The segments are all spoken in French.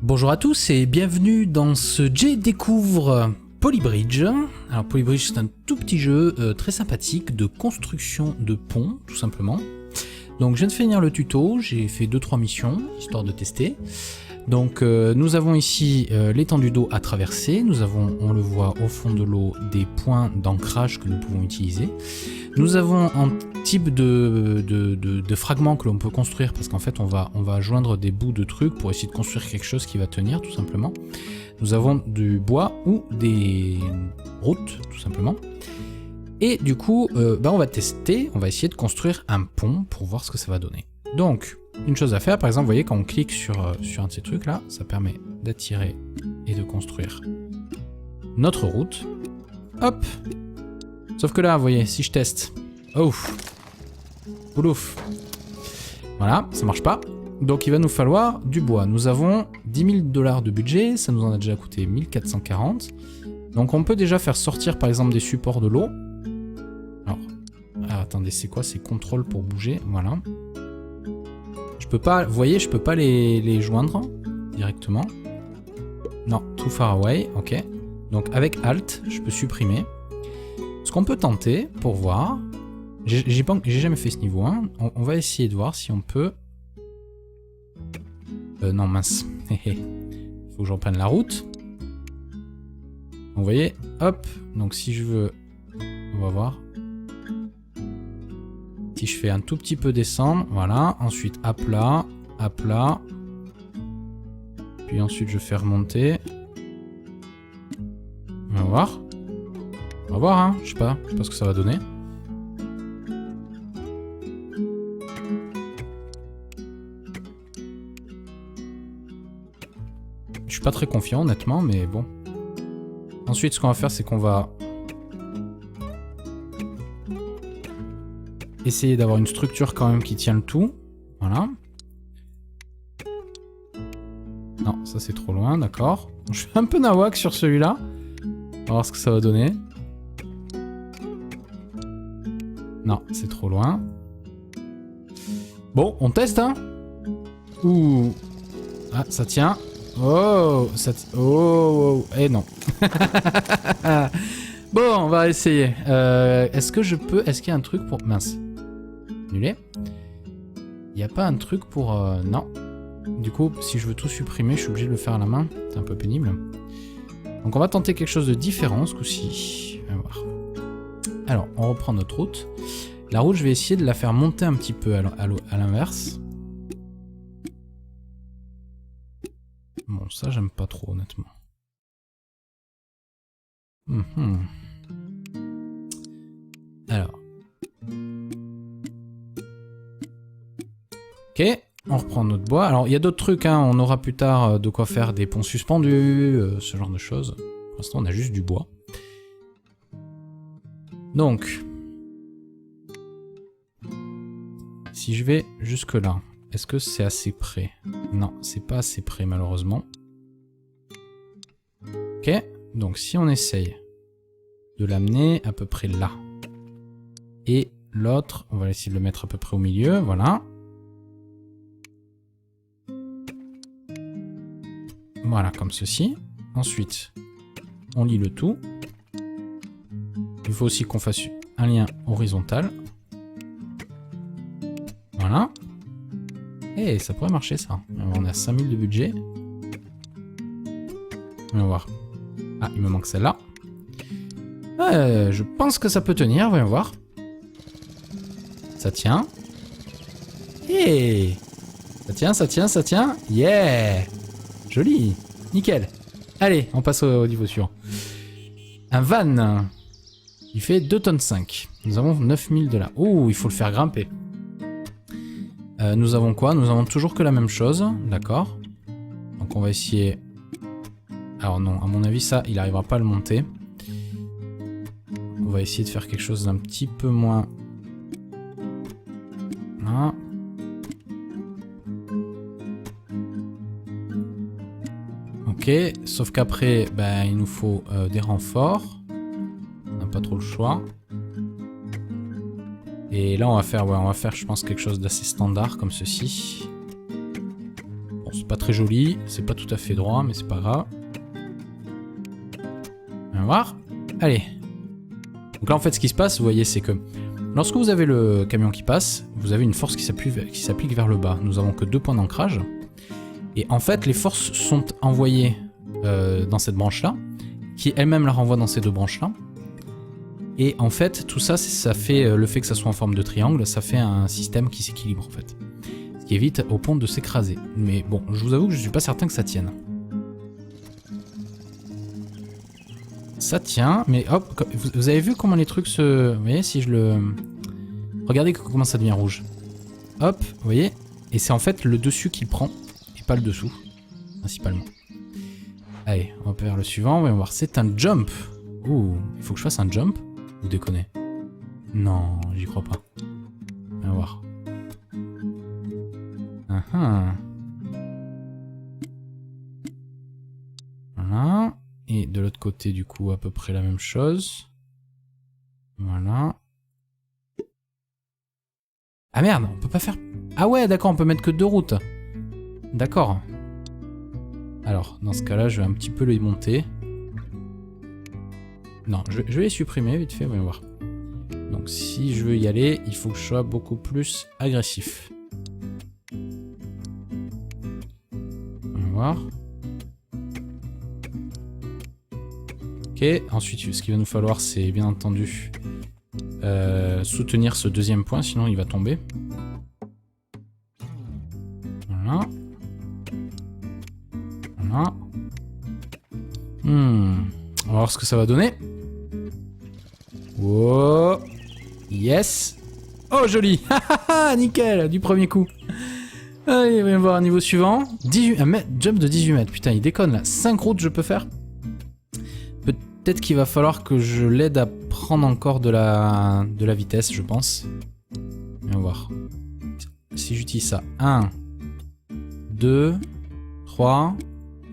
Bonjour à tous et bienvenue dans ce Jay découvre Polybridge. Alors Polybridge, c'est un tout petit jeu très sympathique de construction de ponts tout simplement. Donc je viens de finir le tuto, j'ai fait 2-3 missions histoire de tester. Donc nous avons ici l'étendue d'eau à traverser, nous avons, on le voit au fond de l'eau, des points d'ancrage que nous pouvons utiliser. Nous avons un type de fragments que l'on peut construire parce qu'en fait on va joindre des bouts de trucs pour essayer de construire quelque chose qui va tenir tout simplement. Nous avons du bois ou des routes tout simplement. Et du coup on va tester, on va essayer de construire un pont pour voir ce que ça va donner. Donc une chose à faire, par exemple vous voyez quand on clique sur un de ces trucs là, ça permet d'attirer et de construire notre route. Hop. Sauf que là, vous voyez, si je teste... Oh, oulouf. Voilà, ça marche pas. Donc il va nous falloir du bois. Nous avons 10 000 $ de budget, ça nous en a déjà coûté 1440. Donc on peut déjà faire sortir par exemple des supports de l'eau. Alors, attendez, c'est quoi? C'est contrôle pour bouger, voilà. Je peux pas, vous voyez, je peux pas les joindre directement. Non, too far away, ok. Donc avec Alt, je peux supprimer. Ce qu'on peut tenter pour voir, j'ai jamais fait ce niveau 1, on va essayer de voir si on peut... non mince, faut que je reprenne la route. Donc, vous voyez, hop, donc si je veux, on va voir. Si je fais un tout petit peu descendre, voilà, ensuite à plat, puis ensuite je fais remonter. On va voir. On va voir, hein, je sais pas ce que ça va donner. Je suis pas très confiant honnêtement, mais bon. Ensuite, ce qu'on va faire, c'est qu'on va essayer d'avoir une structure quand même qui tient le tout. Voilà. Non, ça c'est trop loin, d'accord. Je suis un peu nawak sur celui-là. On va voir ce que ça va donner. Non, c'est trop loin. Bon, on teste, hein. Ouh. Ah, ça tient. Oh, oh, et non. Bon, on va essayer. Est-ce que je peux... Est-ce qu'il y a un truc pour... Mince. Annulé. Il n'y a pas un truc pour... Non. Du coup, si je veux tout supprimer, je suis obligé de le faire à la main. C'est un peu pénible. Donc on va tenter quelque chose de différent ce coup-ci. On va voir. Alors, on reprend notre route. La route, je vais essayer de la faire monter un petit peu à l'inverse. Bon, ça, j'aime pas trop, honnêtement. Alors. Ok, on reprend notre bois. Alors, il y a d'autres trucs, hein. On aura plus tard de quoi faire des ponts suspendus, ce genre de choses. Pour l'instant, on a juste du bois. Donc... Si je vais jusque là, est-ce que c'est assez près? Non, c'est pas assez près malheureusement. Ok, donc si on essaye de l'amener à peu près là. Et l'autre, on va essayer de le mettre à peu près au milieu, voilà. Voilà, comme ceci. Ensuite, on lit le tout. Il faut aussi qu'on fasse un lien horizontal. Voilà. Et ça pourrait marcher ça. On a 5000 de budget. On va voir. Ah, il me manque celle-là. Je pense que ça peut tenir, voyons voir. Ça tient. Hey, ça tient, ça tient, ça tient. Yeah. Joli. Nickel. Allez, on passe au niveau suivant. Un van. Il fait 2,5 tonnes. Nous avons 9000 $. Oh, il faut le faire grimper. Nous avons quoi? Nous avons toujours que la même chose, d'accord. Donc on va essayer... Alors non, à mon avis ça, il n'arrivera pas à le monter. On va essayer de faire quelque chose d'un petit peu moins... Voilà. Ok, sauf qu'après, ben, il nous faut des renforts. On n'a pas trop le choix. Et là, on va faire, je pense, quelque chose d'assez standard comme ceci. Bon, c'est c'est pas très joli, c'est pas tout à fait droit, mais c'est pas grave. On va voir. Allez. Donc là, en fait, ce qui se passe, vous voyez, c'est que lorsque vous avez le camion qui passe, vous avez une force qui s'applique vers le bas. Nous avons que 2 points d'ancrage. Et en fait, les forces sont envoyées dans cette branche-là, qui elle-même la renvoie dans ces 2 branches-là. Et en fait, tout ça, ça fait le fait que ça soit en forme de triangle, ça fait un système qui s'équilibre, en fait. Ce qui évite au pont de s'écraser. Mais bon, je vous avoue que je suis pas certain que ça tienne. Ça tient, mais hop, vous avez vu comment les trucs se... Vous voyez, si je le... Regardez comment ça devient rouge. Hop, vous voyez? Et c'est en fait le dessus qui prend, et pas le dessous, principalement. Allez, on va faire le suivant, on va voir. C'est un jump. Ouh, il faut que je fasse un jump? Vous déconnez? Non, j'y crois pas. On va voir. Voilà. Et de l'autre côté, du coup, à peu près la même chose. Voilà. Ah merde, on peut pas faire... Ah ouais, d'accord, on peut mettre que 2 routes. D'accord. Alors, dans ce cas-là, je vais un petit peu les monter. Non, je vais les supprimer vite fait, voyons voir. Donc si je veux y aller, il faut que je sois beaucoup plus agressif. On va voir. Ok, ensuite ce qu'il va nous falloir c'est bien entendu soutenir ce deuxième point, sinon il va tomber. Voilà. Voilà. On va voir ce que ça va donner. Wow. Yes. Oh joli. Nickel, du premier coup. Allez, on va voir un niveau suivant. 18 mètres, jump de 18 mètres. Putain, il déconne là. 5 routes je peux faire. Peut-être qu'il va falloir que je l'aide à prendre encore de la vitesse, je pense. On va voir. Si j'utilise ça. 1, 2, 3,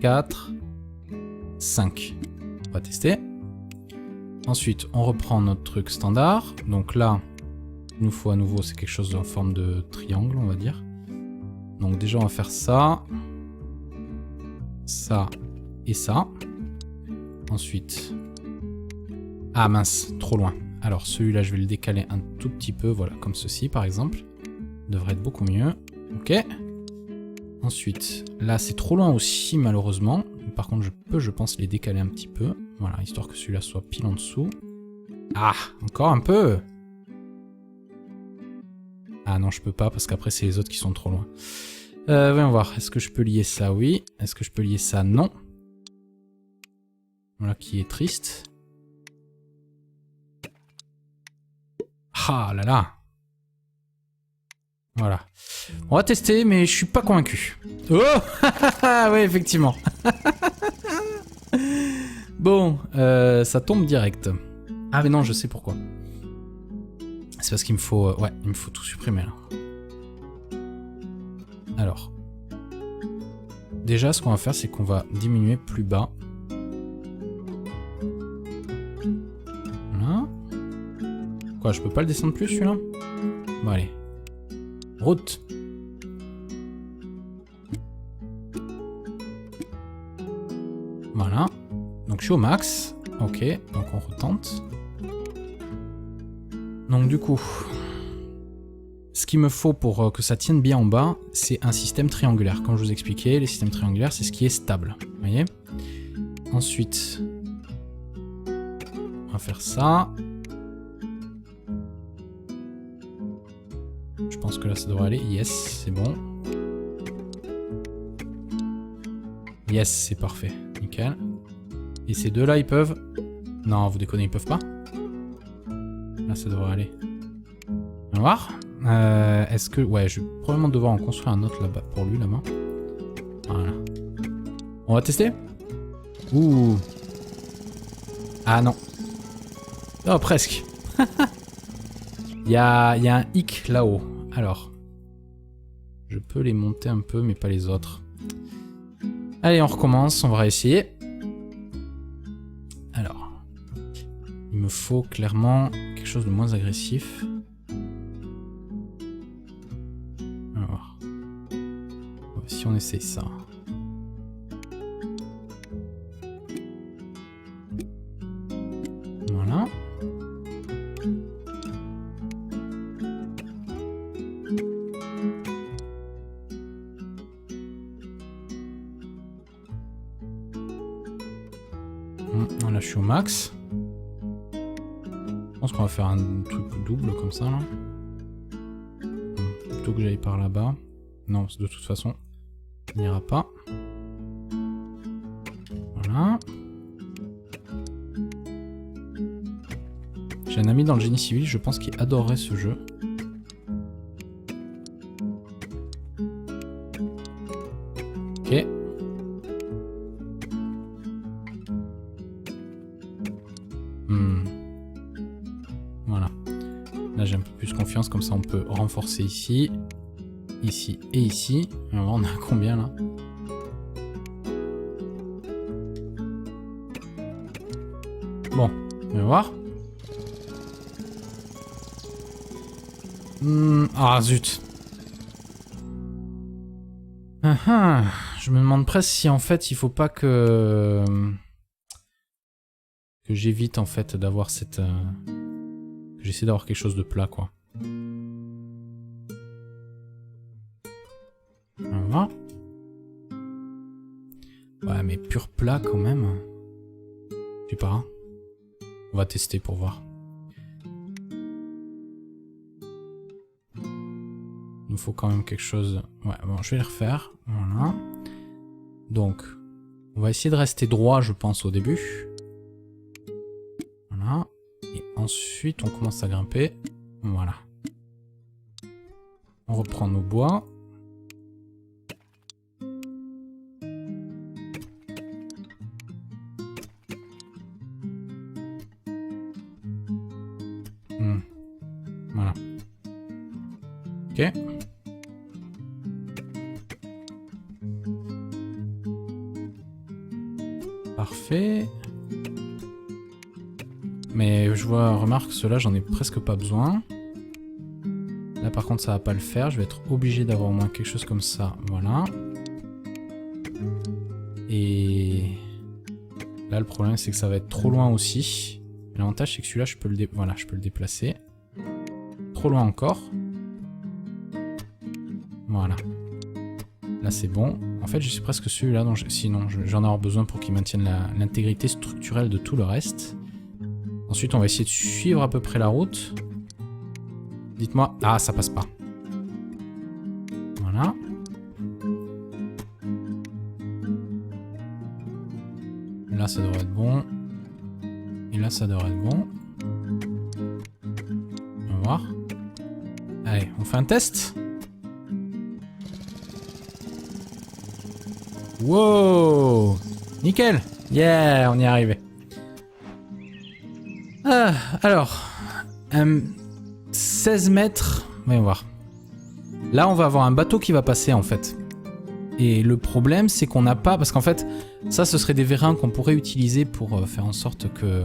4, 5. On va tester. Ensuite, on reprend notre truc standard. Donc là, il nous faut à nouveau, c'est quelque chose en forme de triangle, on va dire. Donc déjà, on va faire ça. Ça et ça. Ensuite... Ah mince, trop loin. Alors celui-là, je vais le décaler un tout petit peu. Voilà, comme ceci par exemple. Devrait être beaucoup mieux. Ok. Ensuite, là, c'est trop loin aussi, malheureusement. Par contre, je peux, je pense, les décaler un petit peu. Voilà, histoire que celui-là soit pile en dessous. Ah, encore un peu. Ah non, je peux pas, parce qu'après, c'est les autres qui sont trop loin. Voyons voir. Est-ce que je peux lier ça? Oui. Est-ce que je peux lier ça? Non. Voilà qui est triste. Ah là là. Voilà. On va tester, mais je suis pas convaincu. Oh. Ouais, effectivement. Bon, ça tombe direct. Ah mais non, je sais pourquoi. C'est parce qu'il me faut... ouais, il me faut tout supprimer là. Alors. Déjà, ce qu'on va faire, c'est qu'on va diminuer plus bas. Voilà. Quoi, je peux pas le descendre plus celui-là? Bon, allez. Route. Voilà. Donc je suis au max. Ok, donc on retente. Donc du coup, ce qu'il me faut pour que ça tienne bien en bas, c'est un système triangulaire. Comme je vous expliquais, les systèmes triangulaires, c'est ce qui est stable. Vous voyez? Ensuite, on va faire ça. Je pense que là, ça devrait aller. Yes, c'est bon. Yes, c'est parfait. Nickel. Et ces deux-là, ils peuvent... Non, vous déconnez, ils peuvent pas. Là, ça devrait aller. On va voir. Est-ce que... Ouais, je vais probablement devoir en construire un autre là-bas pour lui, là-bas. Voilà. On va tester? Ouh. Ah non. Oh, presque. Il y a un hic là-haut. Alors. Je peux les monter un peu, mais pas les autres. Allez, on recommence. On va essayer. Alors. Il me faut clairement quelque chose de moins agressif. Alors. Si on essaye ça. Là, je suis au max. Je pense qu'on va faire un truc double comme ça, là. Plutôt que j'aille par là-bas. Non, de toute façon, il n'ira pas. Voilà. J'ai un ami dans le génie civil, je pense qu'il adorerait ce jeu. Ok. Voilà. Là j'ai un peu plus confiance, comme ça on peut renforcer ici. Ici et ici. Alors, on a combien là? Bon, on va voir. Ah zut. Je me demande presque si en fait il faut pas que j'évite en fait d'avoir cette... que j'essaie d'avoir quelque chose de plat quoi. Voilà. Ouais mais pur plat quand même. Je sais pas. On va tester pour voir. Il nous faut quand même quelque chose... Ouais bon je vais les refaire. Voilà. Donc on va essayer de rester droit je pense au début. Voilà. Et ensuite on commence à grimper. Voilà. On reprend nos bois. Voilà. Ok. Parfait. Mais je vois, remarque, ceux-là, j'en ai presque pas besoin. Là, par contre, ça va pas le faire. Je vais être obligé d'avoir au moins quelque chose comme ça. Voilà. Et là, le problème, c'est que ça va être trop loin aussi. L'avantage, c'est que celui-là, je peux le voilà, je peux le déplacer. Trop loin encore. Voilà. Là, c'est bon. En fait, je suis presque celui-là, dont sinon, j'en ai besoin pour qu'il maintienne l'intégrité structurelle de tout le reste. Ensuite, on va essayer de suivre à peu près la route. Dites-moi... Ah, ça passe pas. Voilà. Là, ça devrait être bon. Et là, ça devrait être bon. On va voir. Allez, on fait un test. Wow! Nickel! Yeah, on y est arrivé. Alors... 16 mètres... Voyons voir. Là, on va avoir un bateau qui va passer, en fait. Et le problème, c'est qu'on n'a pas... Parce qu'en fait, ça, ce serait des vérins qu'on pourrait utiliser pour faire en sorte que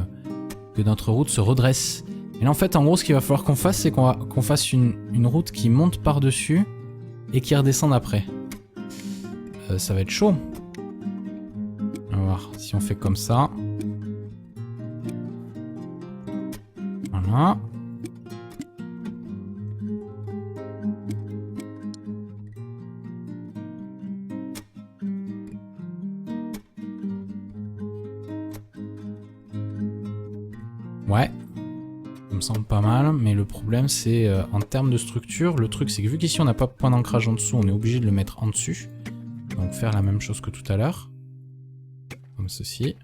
notre route se redresse. Et là, en fait, en gros, ce qu'il va falloir qu'on fasse, c'est qu'on fasse une route qui monte par-dessus et qui redescende après. Ça va être chaud. On va voir si on fait comme ça. Voilà. Ouais. Ça me semble pas mal, mais le problème c'est en termes de structure, le truc c'est que vu qu'ici on n'a pas de point d'ancrage en dessous, on est obligé de le mettre en dessus. Donc faire la même chose que tout à l'heure. Comme ceci.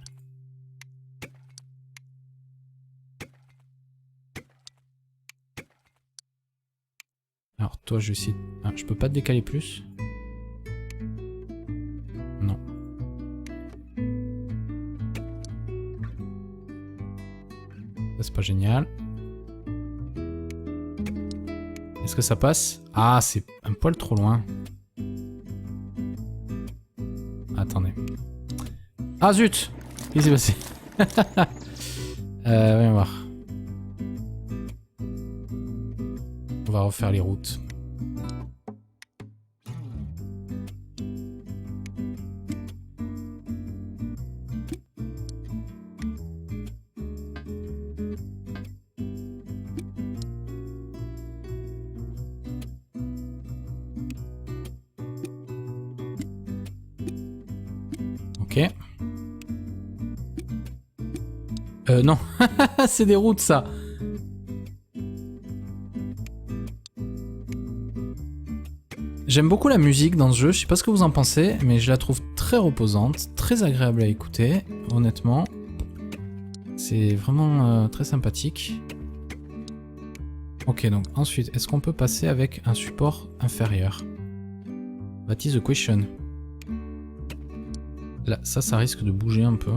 Alors toi je vais essayer... Ah, je peux pas te décaler plus? Non. Ça c'est pas génial. Est-ce que ça passe? Ah, c'est un poil trop loin. Attendez. Ah zut! Qu'est-ce qui s'est passé? Voyons voir. On va refaire les routes. Ok. Non. C'est des routes, ça. J'aime beaucoup la musique dans ce jeu, je sais pas ce que vous en pensez, mais je la trouve très reposante, très agréable à écouter, honnêtement. C'est vraiment très sympathique. Ok, donc ensuite, est-ce qu'on peut passer avec un support inférieur? That is the question. Là, ça risque de bouger un peu.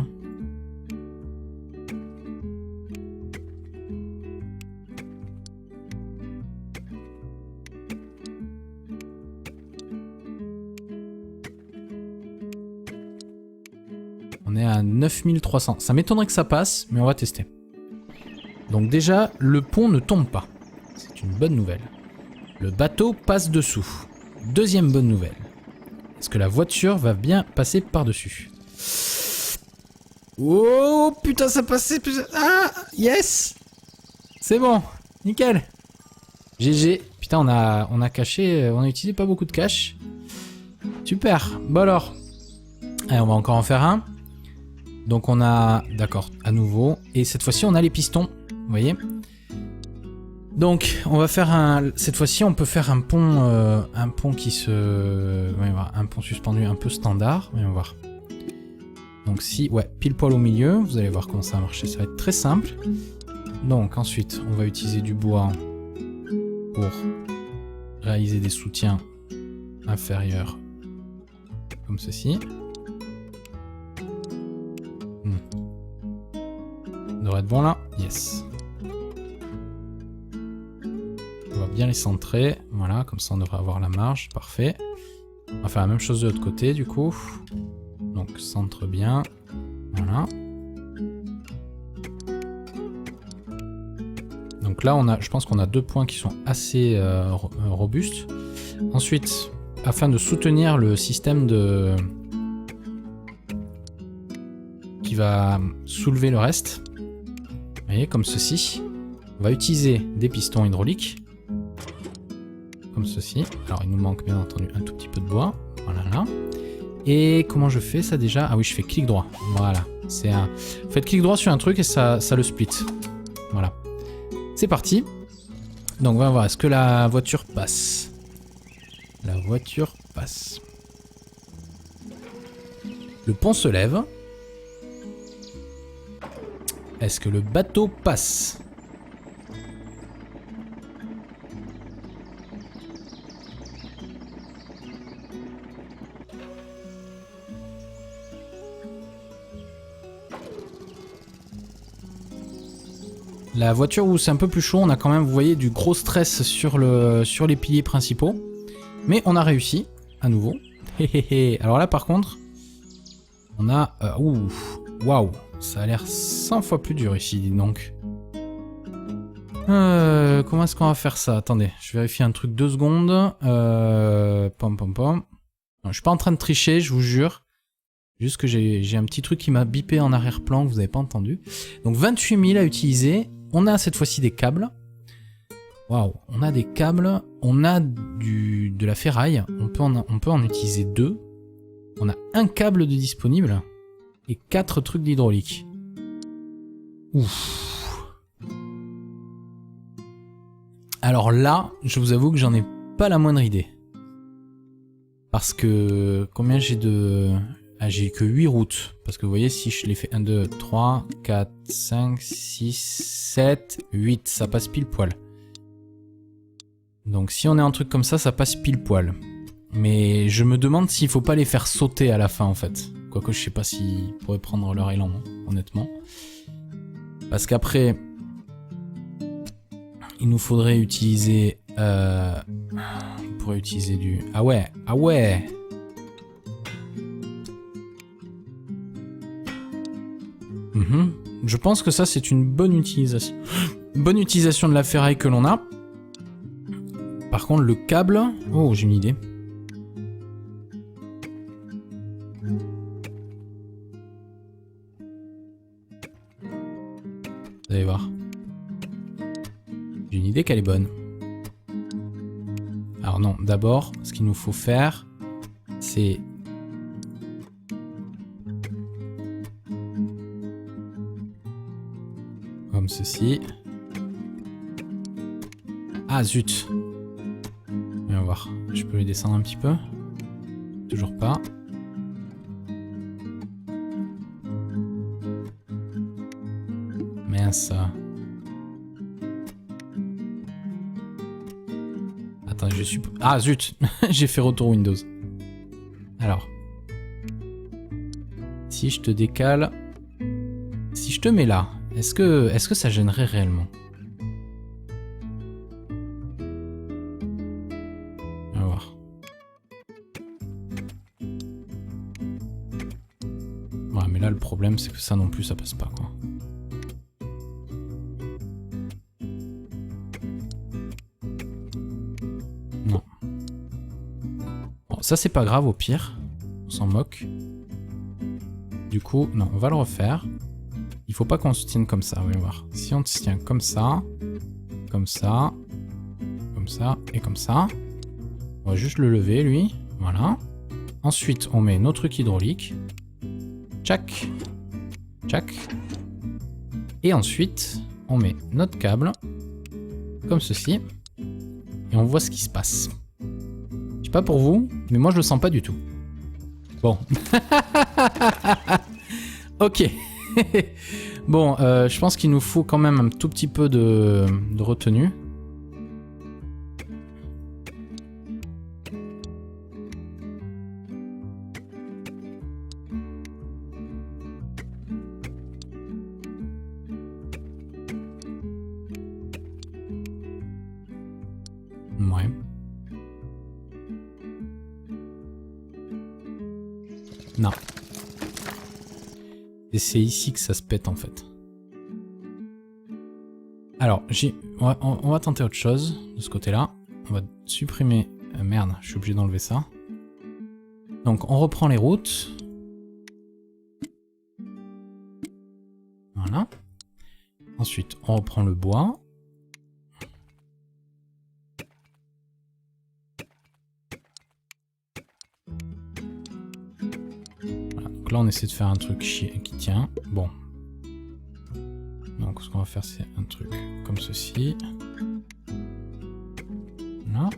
On est à 9300. Ça m'étonnerait que ça passe, mais on va tester. Donc déjà, le pont ne tombe pas. C'est une bonne nouvelle. Le bateau passe dessous. Deuxième bonne nouvelle. Est-ce que la voiture va bien passer par-dessus? Oh putain, ça passait. Ah, yes. C'est bon, nickel. GG. Putain, on a caché, on a utilisé pas beaucoup de cash. Super. Bon alors. Allez, on va encore en faire un. Donc on a, d'accord, à nouveau. Et cette fois-ci, on a les pistons. Vous voyez? Donc, on va faire un... Cette fois-ci, on peut faire un pont qui se... Ouais, un pont suspendu un peu standard. Voyons voir. Donc si... Ouais, pile poil au milieu. Vous allez voir comment ça va marcher. Ça va être très simple. Donc ensuite, on va utiliser du bois pour réaliser des soutiens inférieurs. Comme ceci. Ça devrait être bon là. Yes. On va bien les centrer. Voilà, comme ça on devrait avoir la marge. Parfait. On va faire la même chose de l'autre côté du coup. Donc centre bien. Voilà. Donc là, je pense qu'on a 2 points qui sont assez robustes. Ensuite, afin de soutenir le système qui va soulever le reste, vous voyez, comme ceci, on va utiliser des pistons hydrauliques. Comme ceci. Alors, il nous manque bien entendu un tout petit peu de bois. Voilà, là. Et comment je fais ça déjà? Ah oui, je fais clic droit. Voilà. Vous faites clic droit sur un truc et ça le split. Voilà. C'est parti. Donc, on va voir. Est-ce que la voiture passe? La voiture passe. Le pont se lève. Est-ce que le bateau passe? La voiture où c'est un peu plus chaud, on a quand même, vous voyez, du gros stress sur les piliers principaux. Mais on a réussi, à nouveau. Alors là, par contre, on a... waouh, ça a l'air 100 fois plus dur ici, dis donc. Comment est-ce qu'on va faire ça? Attendez, je vérifie un truc 2 secondes. Pom pom pom. Non, je suis pas en train de tricher, je vous jure. Juste que j'ai un petit truc qui m'a bipé en arrière-plan que vous n'avez pas entendu. Donc 28 000 à utiliser. On a cette fois-ci des câbles. Waouh, on a des câbles. On a de la ferraille. On peut en utiliser 2. On a un câble de disponible. Et 4 trucs d'hydraulique. Ouf. Alors là, je vous avoue que j'en ai pas la moindre idée. Parce que... Combien j'ai de... Ah, j'ai que 8 routes. Parce que vous voyez, si je les fais 1, 2, 3, 4, 5, 6, 7, 8, ça passe pile poil. Donc si on est un truc comme ça, ça passe pile poil. Mais je me demande s'il faut pas les faire sauter à la fin en fait. Quoique je sais pas s'ils pourraient prendre leur élan, hein, honnêtement. Parce qu'après, il nous faudrait utiliser... on pourrait utiliser du... Ah ouais, ah ouais. Je pense que ça c'est une bonne utilisation. Bonne utilisation de la ferraille que l'on a. Par contre le câble... Oh, j'ai une idée. Vous allez voir. J'ai une idée qu'elle est bonne. Alors non, d'abord, ce qu'il nous faut faire, c'est... Comme ceci. Ah zut. Viens voir. Je peux les descendre un petit peu. Toujours pas. Mince. Attends, je suis... Ah zut. J'ai fait retour Windows. Alors. Si je te décale... Si je te mets là, est-ce que ça gênerait réellement? On va voir. Ouais, mais là le problème c'est que ça non plus ça passe pas quoi. Non. Bon, ça c'est pas grave au pire. On s'en moque. Du coup, non, on va le refaire. Il faut pas qu'on se tienne comme ça, voyons voir. Si on se tient comme ça, comme ça, comme ça et comme ça, on va juste le lever, lui. Voilà. Ensuite, on met nos trucs hydrauliques. Tchac. Tchac. Et ensuite, on met notre câble, comme ceci. Et on voit ce qui se passe. Je sais pas pour vous, mais moi je le sens pas du tout. Bon. Ok. Bon, je pense qu'il nous faut quand même un tout petit peu de retenue. Ouais. Non. Et c'est ici que ça se pète en fait. Alors, on va tenter autre chose de ce côté-là. On va supprimer... merde, je suis obligé d'enlever ça. Donc, on reprend les routes. Voilà. Ensuite, on reprend le bois. Là, on essaie de faire un truc qui tient. Bon. Donc, ce qu'on va faire, c'est un truc comme ceci. Là.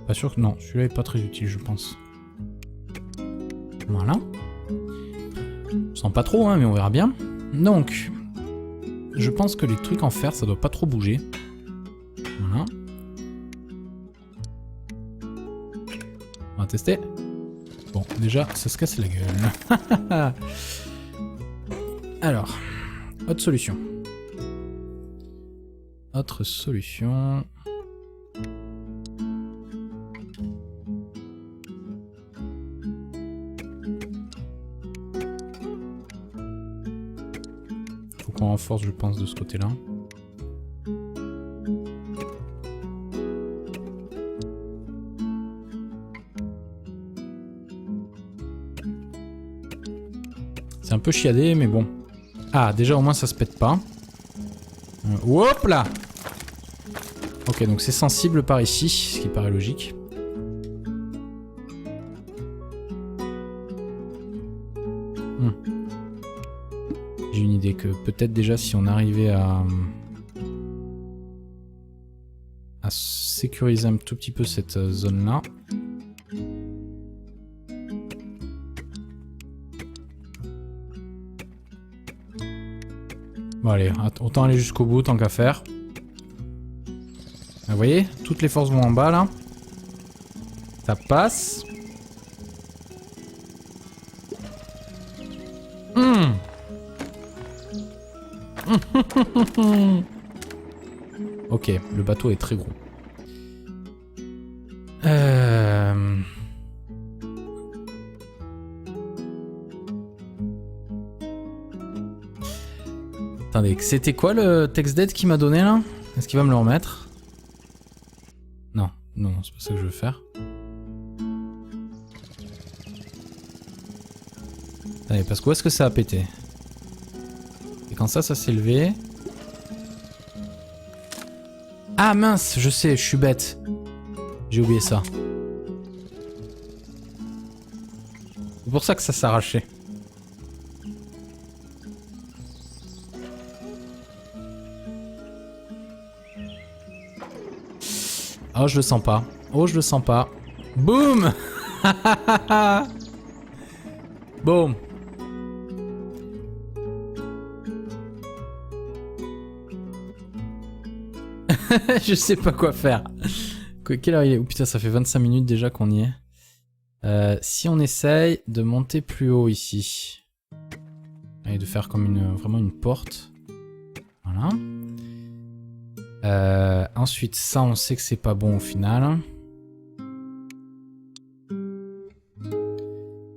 Pas sûr que... Non, celui-là est pas très utile, je pense. Voilà. Je sens pas trop, hein, mais on verra bien. Donc, je pense que les trucs en fer, ça doit pas trop bouger. Voilà. On va tester. Bon, déjà, ça se casse la gueule. Alors, autre solution. Autre solution. Faut qu'on renforce, je pense, de ce côté-là. C'est un peu chiadé, mais bon. Ah, déjà au moins ça se pète pas. Hop là! Ok, donc c'est sensible par ici, ce qui paraît logique. J'ai une idée que peut-être déjà si on arrivait à sécuriser un tout petit peu cette zone-là. Bon allez, autant aller jusqu'au bout tant qu'à faire. Vous voyez, toutes les forces vont en bas là. Ça passe. Ok, le bateau est très gros. Attendez, c'était quoi le text dead qui m'a donné là? Est-ce qu'il va me le remettre? Non, non, c'est pas ça que je veux faire. Allez, parce que où est-ce que ça a pété? Et quand ça s'est levé... Ah mince, je sais, je suis bête. J'ai oublié ça. C'est pour ça que ça s'arrachait. Oh, je le sens pas. Oh, je le sens pas. Boum. Boum. Je sais pas quoi faire. Quelle heure il est? Oh putain, ça fait 25 minutes déjà qu'on y est. Si on essaye de monter plus haut ici. Et de faire comme vraiment une porte. Voilà. Ensuite, ça, on sait que c'est pas bon au final.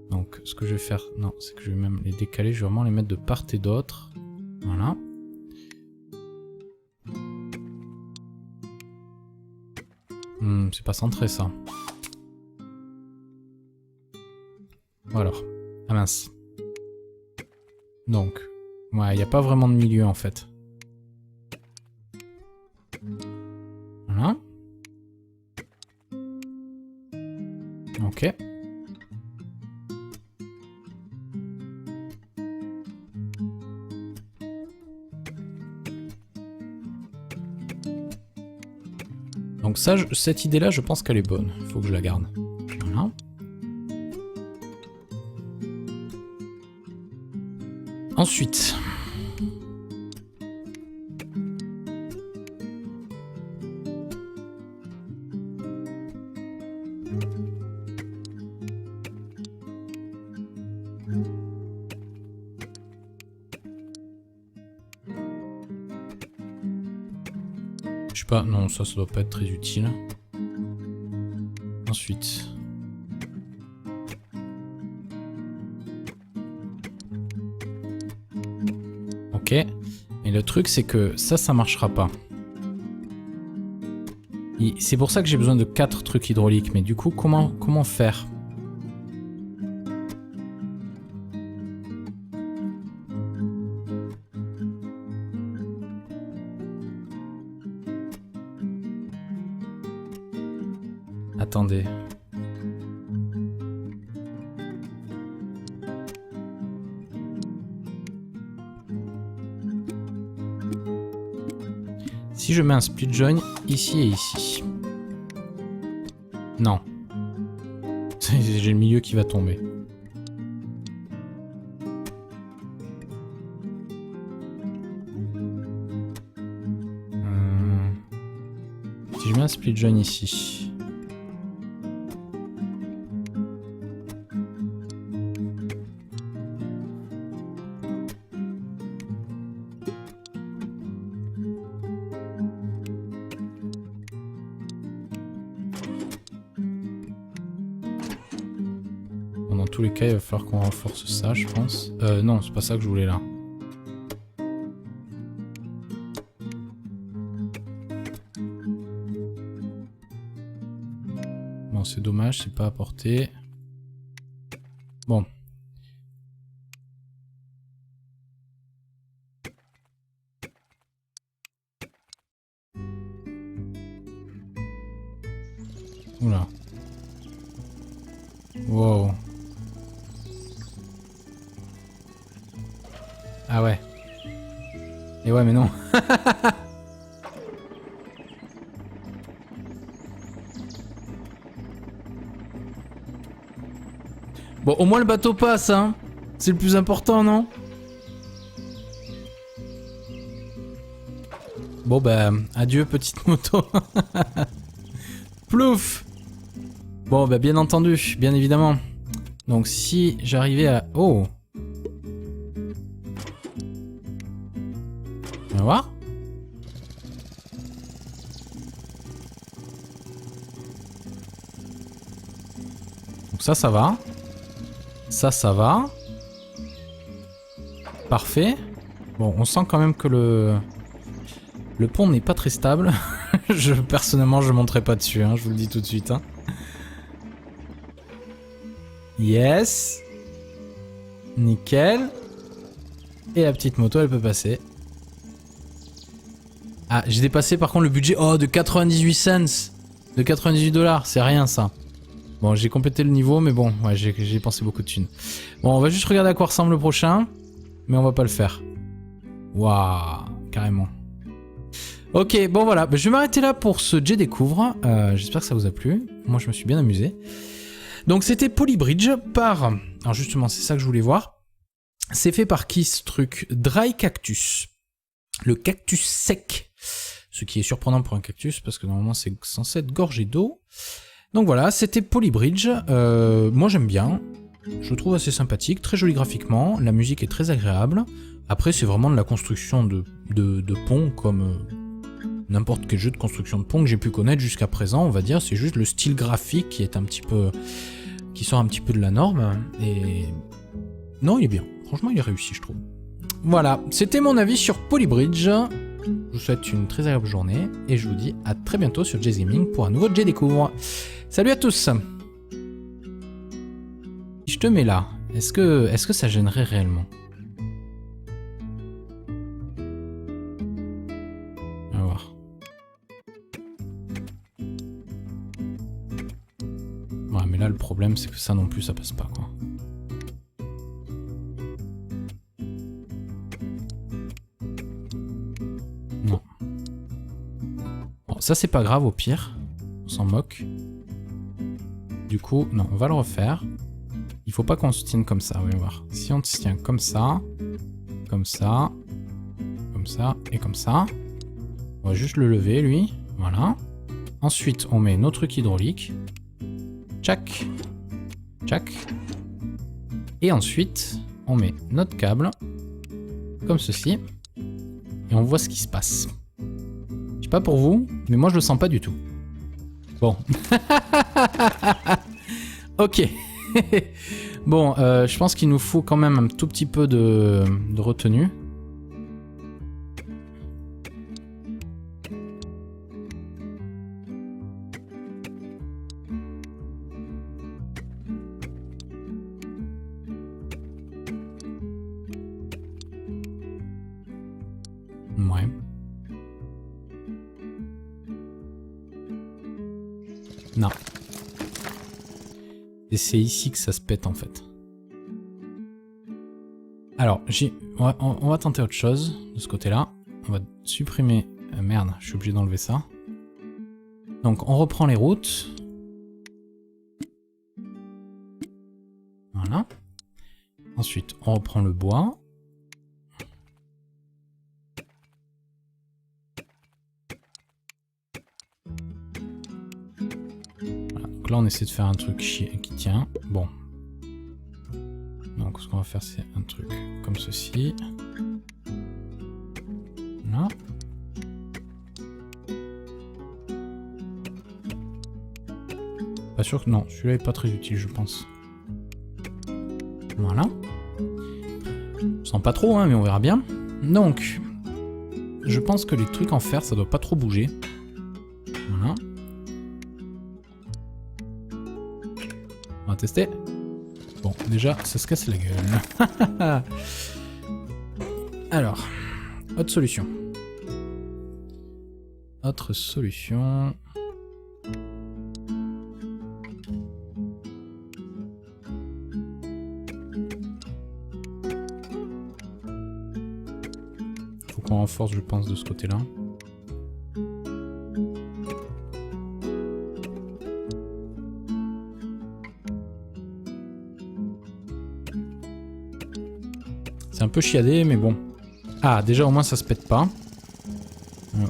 Donc, ce que je vais faire, non, c'est que je vais même les décaler. Je vais vraiment les mettre de part et d'autre. Voilà. C'est pas centré ça. Voilà. Ah mince. Donc, ouais, il n'y a pas vraiment de milieu en fait. Voilà. Ok. Donc ça, cette idée-là, je pense qu'elle est bonne. Il faut que je la garde. Voilà. Ensuite... Je sais pas, non, ça doit pas être très utile. Ensuite... Ok. Mais le truc, c'est que ça marchera pas. C'est pour ça que j'ai besoin de 4 trucs hydrauliques. Mais du coup, comment faire ? Attendez. Si je mets un split join ici et ici. Non. J'ai le milieu qui va tomber. Si je mets un split join ici. Dans tous les cas, il va falloir qu'on renforce ça, je pense. Non, c'est pas ça que je voulais là. Bon, c'est dommage, c'est pas apporté. Bon. Oula. Wow. Ah ouais. Et ouais, mais non. Bon, au moins le bateau passe, hein. C'est le plus important, non? Bon, bah, adieu, petite moto. Plouf. Bon, bah, bien entendu, bien évidemment. Donc, si j'arrivais à... Oh. On va voir. Donc ça va. Ça va. Parfait. Bon, on sent quand même que le pont n'est pas très stable. Personnellement, je monterai pas dessus, hein, je vous le dis tout de suite. Hein. Yes. Nickel. Et la petite moto, elle peut passer. Ah, j'ai dépassé par contre le budget de 98 cents. De 98 $, c'est rien ça. Bon, j'ai complété le niveau, mais bon, ouais, j'ai pensé beaucoup de thunes. Bon, on va juste regarder à quoi ressemble le prochain, mais on va pas le faire. Waouh, carrément. Ok, bon voilà, je vais m'arrêter là pour ce J Découvre. J'espère que ça vous a plu. Moi, je me suis bien amusé. Donc, c'était Polybridge par... Alors justement, c'est ça que je voulais voir. C'est fait par qui ce truc? Dry Cactus. Le cactus sec. Ce qui est surprenant pour un cactus, parce que normalement, c'est censé être gorgé d'eau. Donc voilà, c'était Polybridge. Moi, j'aime bien. Je le trouve assez sympathique, très joli graphiquement. La musique est très agréable. Après, c'est vraiment de la construction de ponts comme... n'importe quel jeu de construction de pont que j'ai pu connaître jusqu'à présent, on va dire. C'est juste le style graphique qui est un petit peu... qui sort un petit peu de la norme. Et... non, il est bien. Franchement, il est réussi, je trouve. Voilà, c'était mon avis sur Polybridge. Je vous souhaite une très agréable journée. Et je vous dis à très bientôt sur Jay's Gaming pour un nouveau J Découvre. Salut à tous. Si je te mets là, est-ce que ça gênerait réellement? Ouais, mais là, le problème, c'est que ça non plus, ça passe pas, quoi. Non. Bon, ça, c'est pas grave, au pire. On s'en moque. Du coup, non, on va le refaire. Il faut pas qu'on se tienne comme ça, voyons voir. Si on se tient comme ça, comme ça, comme ça, et comme ça. On va juste le lever, lui. Voilà. Ensuite, on met nos trucs hydrauliques. Tchac, tchac. Et ensuite, on met notre câble, comme ceci, et on voit ce qui se passe. Je sais pas pour vous, mais moi je le sens pas du tout. Bon. Ok. Bon, je pense qu'il nous faut quand même un tout petit peu de retenue. Ouais. Non. Et c'est ici que ça se pète en fait. Alors, on va tenter autre chose de ce côté-là. On va supprimer... merde, je suis obligé d'enlever ça. Donc, on reprend les routes. Voilà. Ensuite, on reprend le bois. Là, on essaie de faire un truc qui tient. Bon. Donc, ce qu'on va faire, c'est un truc comme ceci. Là. Pas sûr que... non, celui-là est pas très utile, je pense. Voilà. Je sens pas trop, hein, mais on verra bien. Donc, je pense que les trucs en fer, ça doit pas trop bouger. Voilà. On va tester. Bon, déjà, ça se casse la gueule. Alors, autre solution. Autre solution. Faut qu'on renforce, je pense, de ce côté-là. C'est un peu chiadé, mais bon. Ah, déjà, au moins, ça se pète pas.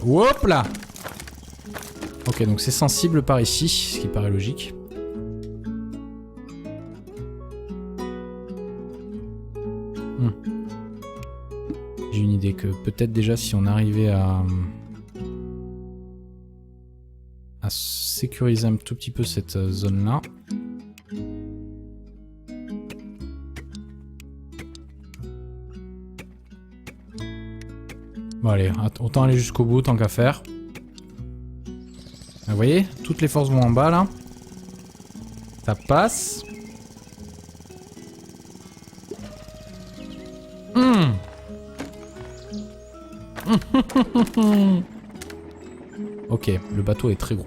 Hop là! Ok, donc c'est sensible par ici, ce qui paraît logique. J'ai une idée que peut-être déjà, si on arrivait à sécuriser un tout petit peu cette zone-là... Bon allez, autant aller jusqu'au bout tant qu'à faire. Vous voyez, toutes les forces vont en bas là. Ça passe. Ok, le bateau est très gros.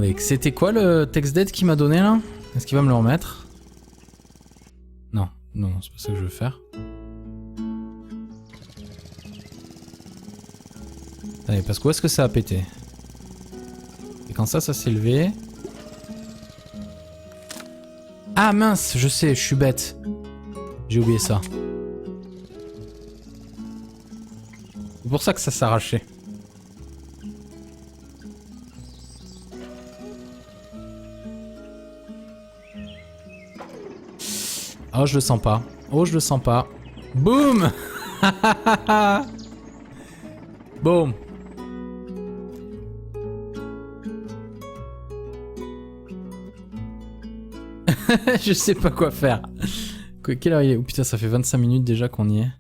Attendez, c'était quoi le text dead qu'il m'a donné là? Est-ce qu'il va me le remettre? Non, non, c'est pas ça que je veux faire. Allez, parce que où est-ce que ça a pété? Et quand ça s'est levé... Ah mince, je sais, je suis bête. J'ai oublié ça. C'est pour ça que ça s'est arraché. Oh, je le sens pas. Oh, je le sens pas. Boum. Boum. Je sais pas quoi faire. Quelle heure il est? Oh putain, ça fait 25 minutes déjà qu'on y est.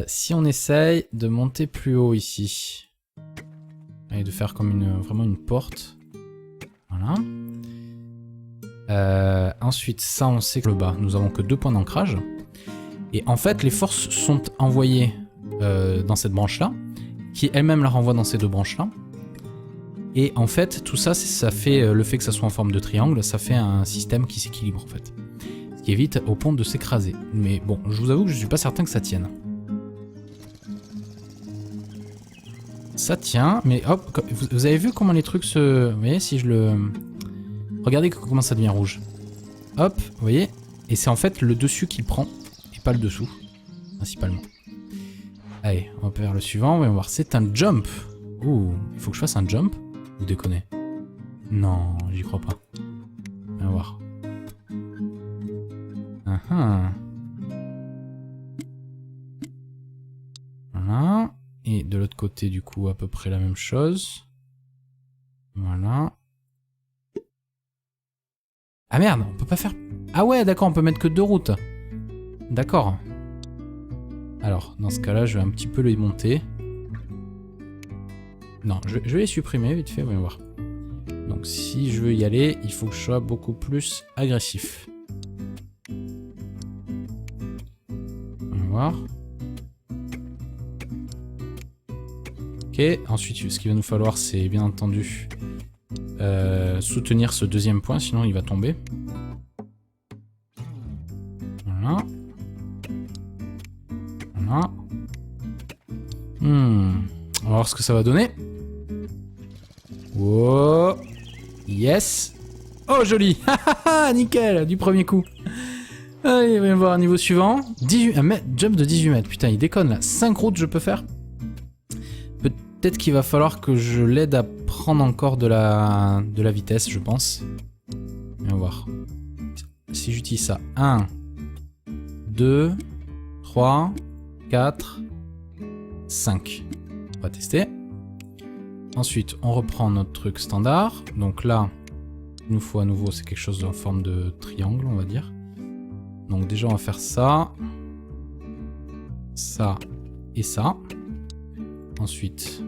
Si on essaye de monter plus haut ici. Et de faire comme vraiment une porte. Voilà. Ensuite, ça on sait que le bas, nous avons que 2 points d'ancrage. Et en fait, les forces sont envoyées dans cette branche-là, qui elle-même la renvoie dans ces 2 branches-là. Et en fait, tout ça, ça fait le fait que ça soit en forme de triangle, ça fait un système qui s'équilibre en fait. Ce qui évite au pont de s'écraser. Mais bon, je vous avoue que je suis pas certain que ça tienne. Ça tient, mais hop, vous avez vu comment les trucs se... Vous voyez, si je le... Regardez comment ça devient rouge. Hop, vous voyez? Et c'est en fait le dessus qui prend, et pas le dessous, principalement. Allez, on va faire le suivant, voyons voir. C'est un jump. Ouh, il faut que je fasse un jump? Vous déconnez? Non, j'y crois pas. Voyons voir. Voilà. Et de l'autre côté, du coup, à peu près la même chose. Voilà. Ah merde, on peut pas faire... Ah ouais, d'accord, on peut mettre que 2 routes. D'accord. Alors, dans ce cas-là, je vais un petit peu les monter. Non, je vais les supprimer vite fait, voyons voir. Donc si je veux y aller, il faut que je sois beaucoup plus agressif. On va voir. Ok, ensuite ce qu'il va nous falloir c'est bien entendu soutenir ce 2e point, sinon il va tomber. Voilà. Voilà. On va voir ce que ça va donner. Wow. Yes. Oh joli. Nickel, du premier coup. Allez, on va voir un niveau suivant. 18, jump de 18 mètres. Putain, il déconne là. 5 routes je peux faire. Peut-être qu'il va falloir que je l'aide à prendre encore de la vitesse, je pense. On va voir. Si j'utilise ça. 1, 2, 3, 4, 5. On va tester. Ensuite, on reprend notre truc standard. Donc là, il nous faut à nouveau, c'est quelque chose en forme de triangle, on va dire. Donc déjà, on va faire ça. Ça et ça. Ensuite...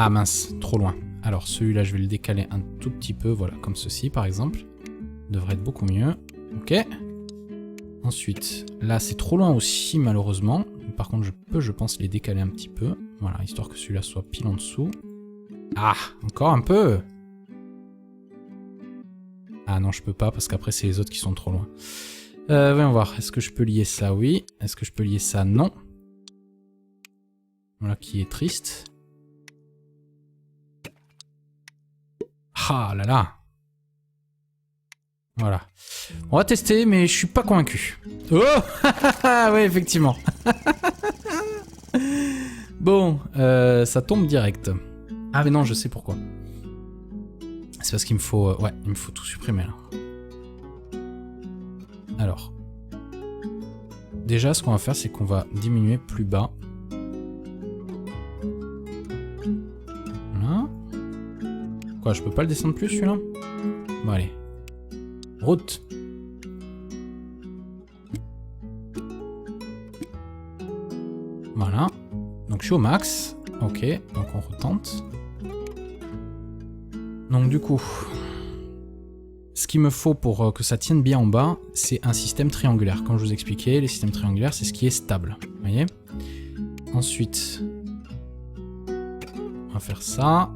Ah mince, trop loin. Alors celui-là, je vais le décaler un tout petit peu. Voilà, comme ceci par exemple. Devrait être beaucoup mieux. Ok. Ensuite, là, c'est trop loin aussi, malheureusement. Par contre, je peux, je pense, les décaler un petit peu. Voilà, histoire que celui-là soit pile en dessous. Ah, encore un peu. Ah non, je peux pas, parce qu'après, c'est les autres qui sont trop loin. Voyons voir. Est-ce que je peux lier ça? Oui. Est-ce que je peux lier ça? Non. Voilà qui est triste. Ah là là. Voilà. On va tester, mais je suis pas convaincu. Oh. Oui, effectivement. Bon, ça tombe direct. Ah mais non, je sais pourquoi. C'est parce qu'il me faut... ouais, il me faut tout supprimer là. Alors. Déjà, ce qu'on va faire, c'est qu'on va diminuer plus bas. Voilà. Quoi, je peux pas le descendre plus celui-là? Bon, allez. Route. Voilà. Donc je suis au max. Ok, donc on retente. Donc du coup, ce qu'il me faut pour que ça tienne bien en bas, c'est un système triangulaire. Comme je vous expliquais, les systèmes triangulaires, c'est ce qui est stable. Vous voyez? Ensuite, on va faire ça.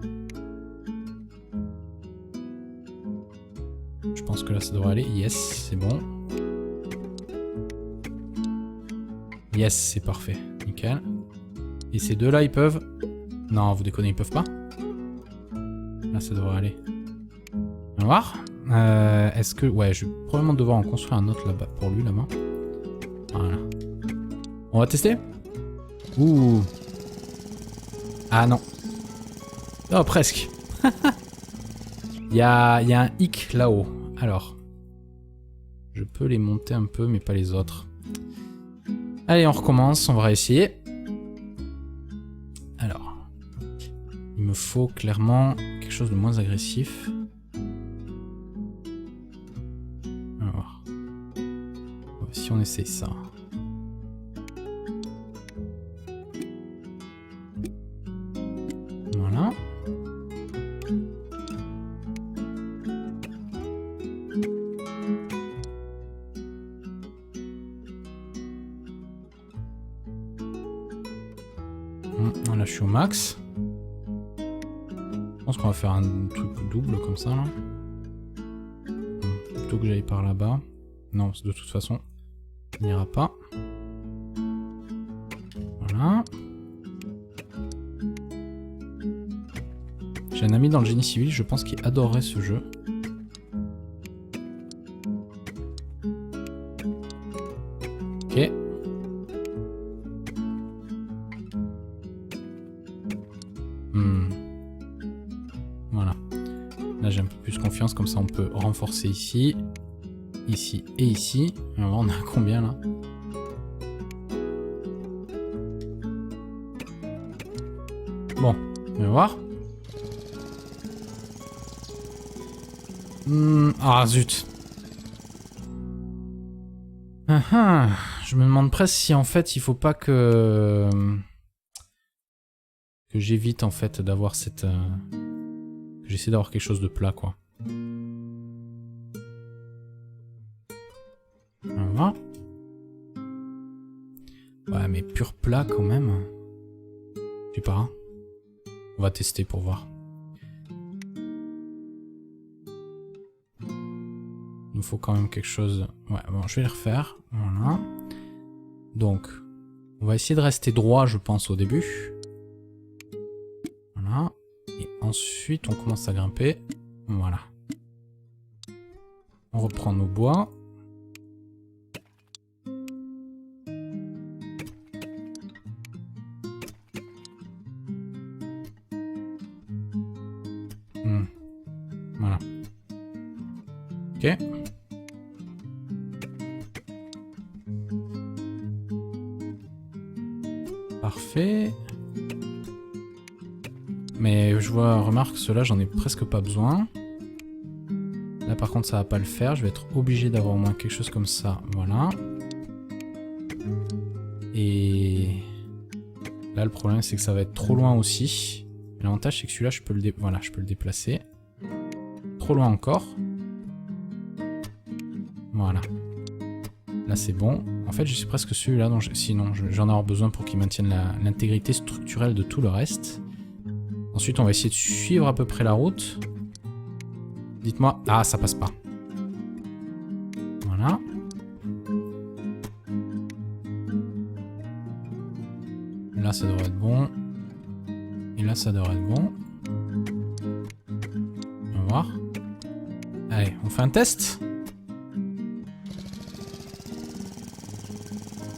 pense que là, ça devrait aller. Yes, c'est bon. Yes, c'est parfait. Nickel. Et ces deux-là, ils peuvent... Non, vous déconnez, ils peuvent pas. Là, ça devrait aller. On va voir. Est-ce que... Ouais, je vais probablement devoir en construire un autre là-bas, pour lui, là-bas. Voilà. On va tester? Ouh. Ah non. Oh, presque. Il y a un hic là-haut. Alors. Je peux les monter un peu, mais pas les autres. Allez, on recommence. On va essayer. Alors. Il me faut clairement quelque chose de moins agressif. On va voir. Si on essaye ça. Voilà. Là, je suis au max. Je pense qu'on va faire un truc double comme ça, là. Plutôt que j'aille par là-bas. Non, de toute façon, il n'ira pas. Voilà. J'ai un ami dans le génie civil, je pense qu'il adorerait ce jeu. Ok. Voilà. Là j'ai un peu plus confiance, comme ça on peut renforcer ici. Ici et ici. Alors on a combien là? Bon, on va voir. Ah zut. Je me demande presque si en fait il faut pas que j'évite en fait d'avoir cette... que j'essaie d'avoir quelque chose de plat quoi. Voilà. Ouais mais pur plat quand même. Je sais pas. On va tester pour voir. Il nous faut quand même quelque chose... Ouais, bon, je vais les refaire. Voilà. Donc, on va essayer de rester droit, je pense, au début. Voilà. Et ensuite, on commence à grimper. Voilà. On reprend nos bois. Voilà. Ok. Parfait. Mais je vois, remarque, ceux-là, j'en ai presque pas besoin. Là, par contre, ça va pas le faire. Je vais être obligé d'avoir au moins quelque chose comme ça. Voilà. Et là, le problème, c'est que ça va être trop loin aussi. L'avantage, c'est que celui-là, je peux le voilà, je peux le déplacer. Trop loin encore. Voilà. Là, c'est bon. En fait, je suis presque celui-là dont sinon, j'en ai avoir besoin pour qu'il maintienne l'intégrité structurelle de tout le reste. Ensuite, on va essayer de suivre à peu près la route. Dites-moi... Ah, ça passe pas. Voilà. Là, ça devrait être bon. Et là, ça devrait être bon. On va voir. Allez, on fait un test.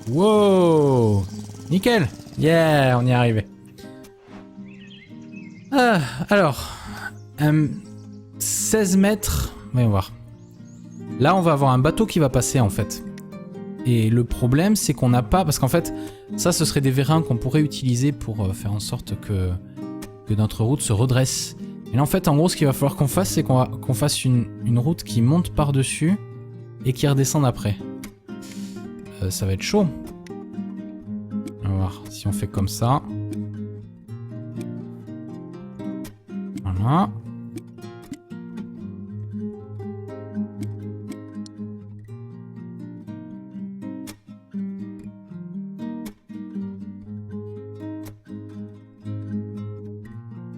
Wow! Nickel! Yeah, on y est arrivé. Alors, 16 mètres. Voyons voir. Là, on va avoir un bateau qui va passer en fait. Et le problème, c'est qu'on n'a pas... Parce qu'en fait, ça, ce serait des vérins qu'on pourrait utiliser pour faire en sorte que notre route se redresse. Et là, en fait, en gros, ce qu'il va falloir qu'on fasse, c'est qu'on fasse une route qui monte par-dessus et qui redescende après. Ça va être chaud. On va voir si on fait comme ça. Voilà.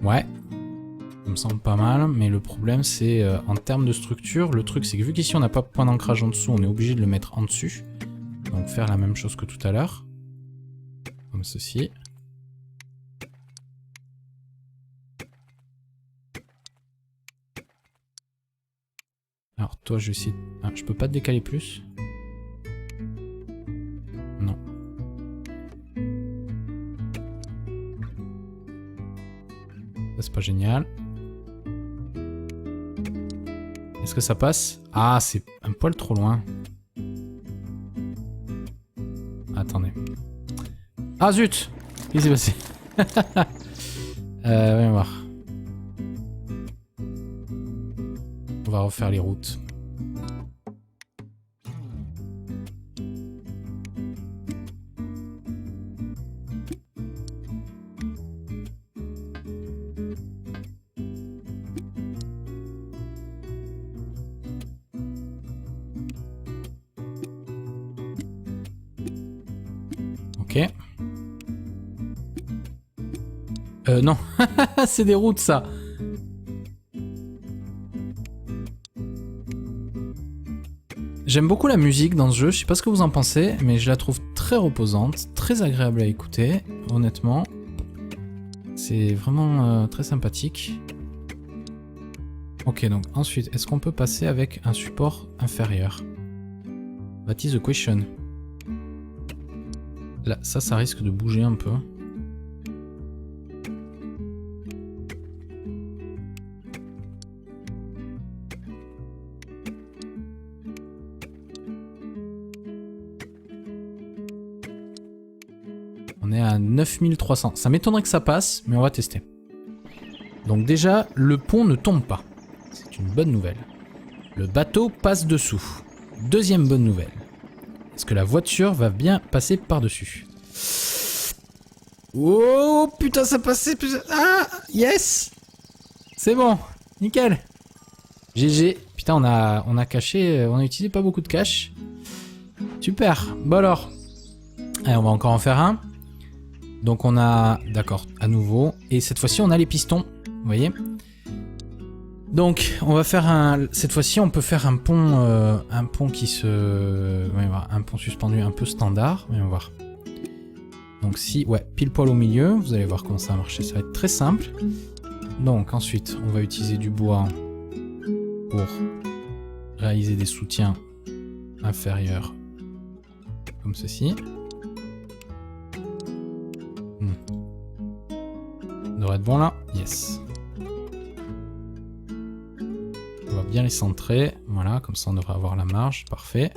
Ouais. Comme semble pas mal, mais le problème c'est en termes de structure, le truc c'est que vu qu'ici on n'a pas de point d'ancrage en dessous, on est obligé de le mettre en dessus. Donc faire la même chose que tout à l'heure. Comme ceci. Alors toi je vais essayer... Ah, je peux pas te décaler plus? Non. Ça c'est pas génial. Est-ce que ça passe? Ah, c'est un poil trop loin. Attendez. Ah zut! Qu'est-ce qui s'est passé? Voyons voir. On va refaire les routes. Ok. Non. C'est des routes, ça. J'aime beaucoup la musique dans ce jeu, je sais pas ce que vous en pensez, mais je la trouve très reposante, très agréable à écouter, honnêtement. C'est vraiment très sympathique. Ok, donc ensuite, est-ce qu'on peut passer avec un support inférieur? That is the question. Là, ça risque de bouger un peu. On est à 9300. Ça m'étonnerait que ça passe, mais on va tester. Donc déjà, le pont ne tombe pas. C'est une bonne nouvelle. Le bateau passe dessous. Deuxième bonne nouvelle. Est-ce que la voiture va bien passer par-dessus? Oh putain, ça passait... Ah, yes! C'est bon, nickel. GG. Putain, on a caché... On a utilisé pas beaucoup de cash. Super. Bon alors. Allez, on va encore en faire un. Donc on a... D'accord, à nouveau. Et cette fois-ci, on a les pistons. Vous voyez? Donc, on va faire un... Cette fois-ci, on peut faire un pont qui se... Un pont suspendu un peu standard. Voyons voir. Donc si... Ouais, pile poil au milieu. Vous allez voir comment ça va marcher. Ça va être très simple. Donc ensuite, on va utiliser du bois pour réaliser des soutiens inférieurs. Comme ceci. Ça devrait être bon là. Yes. On va bien les centrer. Voilà, comme ça on devrait avoir la marge. Parfait.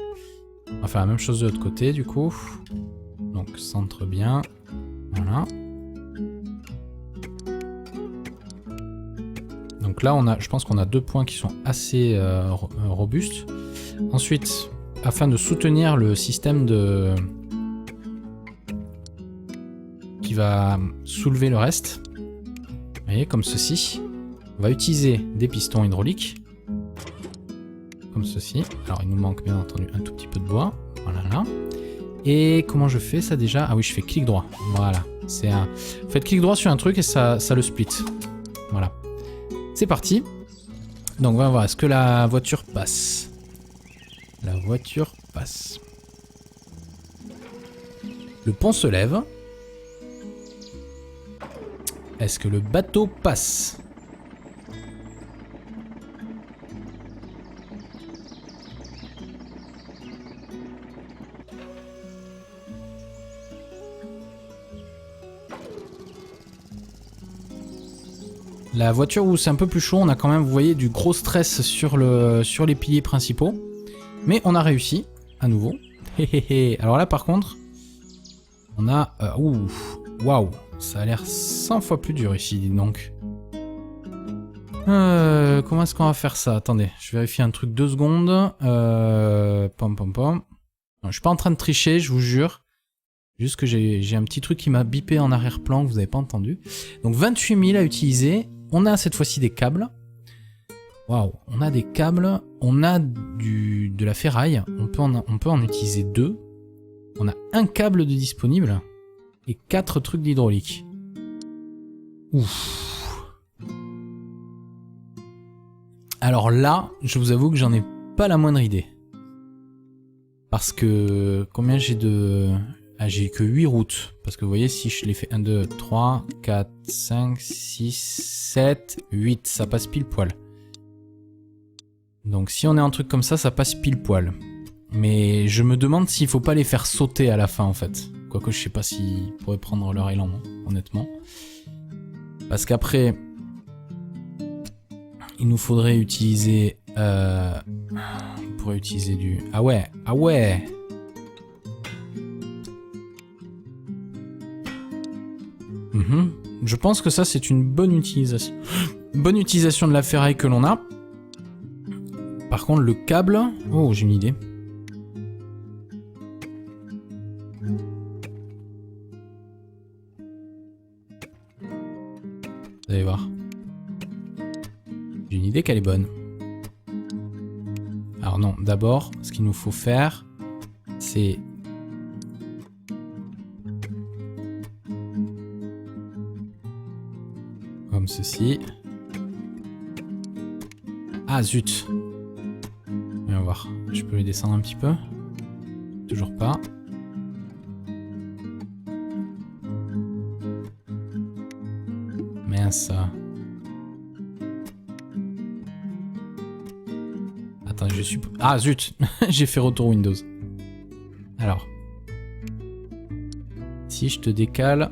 On va faire la même chose de l'autre côté du coup. Donc centre bien. Voilà. Donc là, je pense qu'on a deux points qui sont assez robustes. Ensuite, afin de soutenir le système qui va soulever le reste, vous voyez, comme ceci, on va utiliser des pistons hydrauliques. Comme ceci. Alors, il nous manque bien entendu un tout petit peu de bois. Voilà là. Et comment je fais ça déjà? Ah oui, je fais clic droit. Voilà. Vous faites clic droit sur un truc et ça le split. Voilà. C'est parti. Donc, on va voir. Est-ce que la voiture passe? La voiture passe. Le pont se lève. Est-ce que le bateau passe? La voiture où c'est un peu plus chaud, on a quand même, vous voyez, du gros stress sur les piliers principaux. Mais on a réussi, à nouveau. Alors là, par contre, on a... Waouh, ça a l'air 100 fois plus dur ici, dis donc. Comment est-ce qu'on va faire ça? Attendez, je vérifie un truc 2 secondes. Pom. Non, je suis pas en train de tricher, je vous jure. Juste que j'ai un petit truc qui m'a bipé en arrière-plan que vous n'avez pas entendu. Donc 28 000 à utiliser. On a cette fois-ci des câbles. Waouh, on a des câbles. On a de la ferraille. On peut en utiliser 2. On a un câble de disponible. Et 4 trucs d'hydraulique. Ouf. Alors là, je vous avoue que j'en ai pas la moindre idée. Parce que... Combien j'ai de... Ah, j'ai que 8 routes. Parce que vous voyez, si je les fais 1, 2, 3, 4, 5, 6, 7, 8, ça passe pile poil. Donc si on est un truc comme ça passe pile poil. Mais je me demande s'il faut pas les faire sauter à la fin en fait. Quoique je sais pas s'ils pourraient prendre leur élan, honnêtement. Parce qu'après... Il nous faudrait utiliser... On pourrait utiliser du... Ah ouais, ah ouais. Je pense que ça c'est une bonne utilisation. Bonne utilisation de la ferraille que l'on a. Par contre le câble... Oh, j'ai une idée. Vous allez voir. J'ai une idée qu'elle est bonne. Alors non, d'abord, ce qu'il nous faut faire, c'est... Comme ceci. Ah zut. Voyons voir. Je peux les descendre un petit peu. Toujours pas. Mince. Attends, je suis... Ah zut. J'ai fait retour Windows. Alors. Si je te décale...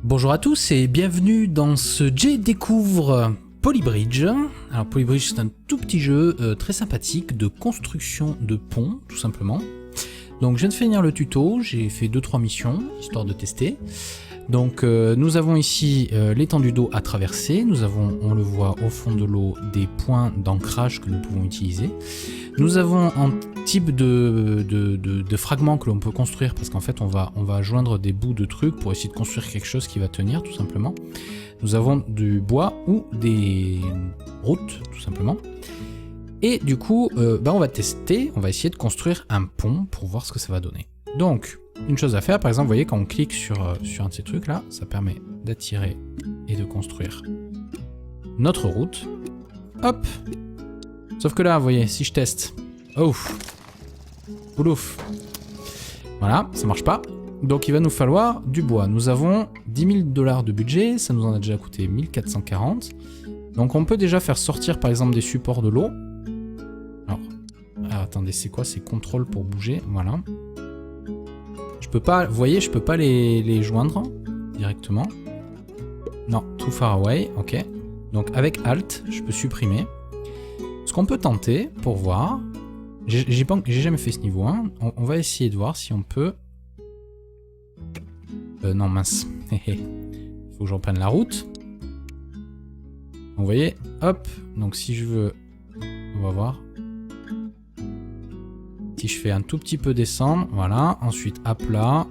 Bonjour à tous et bienvenue dans ce Jay découvre Polybridge. Alors Polybridge c'est un tout petit jeu très sympathique de construction de ponts tout simplement. Donc je viens de finir le tuto, j'ai fait 2-3 missions histoire de tester. Donc nous avons ici l'étendue d'eau à traverser, nous avons, on le voit au fond de l'eau, des points d'ancrage que nous pouvons utiliser. Nous avons un type de fragments que l'on peut construire parce qu'en fait on va joindre des bouts de trucs pour essayer de construire quelque chose qui va tenir tout simplement. Nous avons du bois ou des routes tout simplement. Et du coup on va tester, on va essayer de construire un pont pour voir ce que ça va donner. Donc une chose à faire, par exemple, vous voyez quand on clique sur un de ces trucs là, ça permet d'attirer et de construire notre route. Hop. Sauf que là, vous voyez, si je teste, ouf, oulouf, voilà, ça marche pas. Donc il va nous falloir du bois. Nous avons 10 000 $ de budget, ça nous en a déjà coûté 1440. Donc on peut déjà faire sortir par exemple des supports de l'eau. Alors, attendez, c'est quoi? C'est contrôle pour bouger, voilà. Je peux pas, vous voyez, je peux pas les joindre directement. Non, too far away, ok. Donc avec Alt, je peux supprimer. Ce qu'on peut tenter pour voir, j'ai jamais fait ce niveau 1, on va essayer de voir si on peut... non mince, il faut que je reprenne la route. Donc, vous voyez, hop, donc si je veux, on va voir. Si je fais un tout petit peu descendre, voilà, ensuite à plat,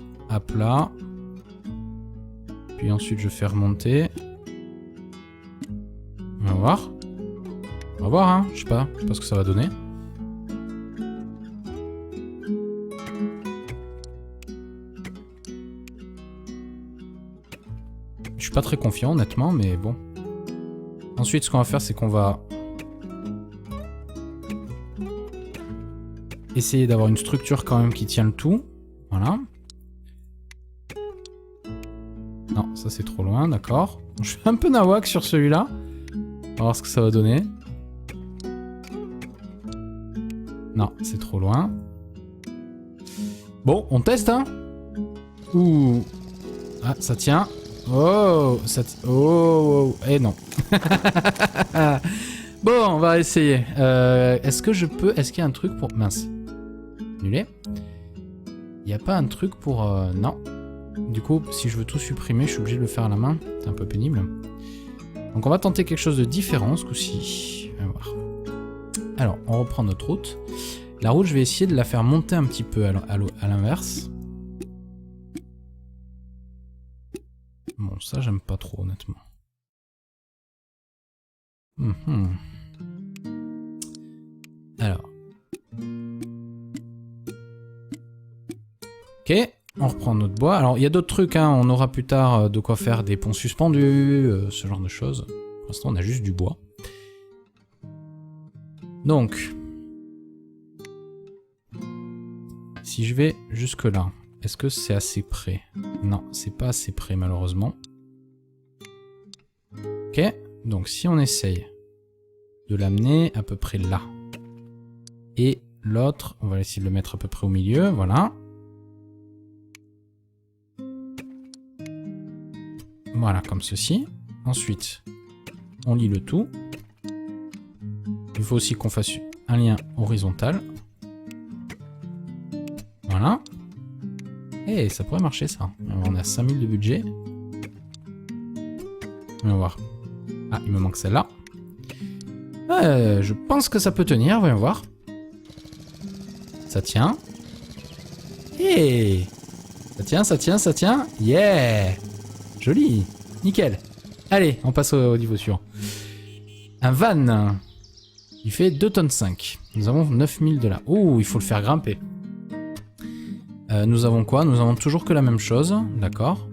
puis ensuite je fais remonter. On va voir. On va voir, hein, je sais pas ce que ça va donner. Je suis pas très confiant honnêtement, mais bon. Ensuite, ce qu'on va faire, c'est qu'on va essayer d'avoir une structure quand même qui tient le tout. Voilà. Non, ça c'est trop loin, d'accord. Je suis un peu nawak sur celui-là. On va voir ce que ça va donner. Non, c'est trop loin. Bon, on teste, hein. Ouh. Ah, ça tient. Oh, ça oh, et non. Bon, on va essayer. Est-ce que je peux... Est-ce qu'il y a un truc pour... Mince. Annulé. Il n'y a pas un truc pour... Non. Du coup, si je veux tout supprimer, je suis obligé de le faire à la main. C'est un peu pénible. Donc on va tenter quelque chose de différent ce coup-ci. On va voir. Alors, on reprend notre route. La route, je vais essayer de la faire monter un petit peu à l'inverse. Bon, ça, j'aime pas trop, honnêtement. Alors. Ok, on reprend notre bois. Alors, il y a d'autres trucs, hein. On aura plus tard de quoi faire des ponts suspendus, ce genre de choses. Pour l'instant, on a juste du bois. Donc, si je vais jusque là, est-ce que c'est assez près? Non, c'est pas assez près malheureusement. Ok, donc si on essaye de l'amener à peu près là. Et l'autre, on va essayer de le mettre à peu près au milieu, voilà. Voilà, comme ceci. Ensuite, on lit le tout. Il faut aussi qu'on fasse un lien horizontal. Voilà. Et ça pourrait marcher ça. On a 5000 de budget. On va voir. Ah, il me manque celle-là. Je pense que ça peut tenir, voyons voir. Ça tient. Hey, ça tient, ça tient, ça tient. Yeah. Joli. Nickel. Allez, on passe au niveau suivant. Un van. Il fait 2,5 tonnes. Nous avons 9000 de là. Oh, il faut le faire grimper. Nous avons quoi? Nous avons toujours que la même chose. D'accord.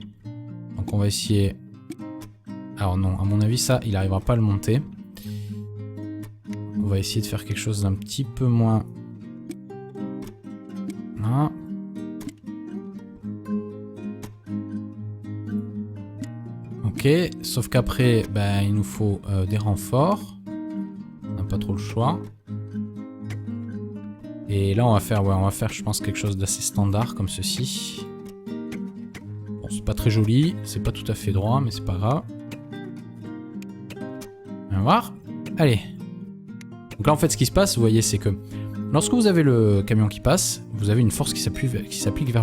Donc on va essayer... Alors non, à mon avis, ça, il n'arrivera pas à le monter. On va essayer de faire quelque chose d'un petit peu moins... Voilà. Ok, sauf qu'après, ben, il nous faut des renforts. On n'a pas trop le choix. Et là, on va faire, je pense, quelque chose d'assez standard, comme ceci. Bon, c'est pas très joli, c'est pas tout à fait droit, mais c'est pas grave. On va voir. Allez. Donc là, en fait, ce qui se passe, vous voyez, c'est que lorsque vous avez le camion qui passe, vous avez une force qui s'applique vers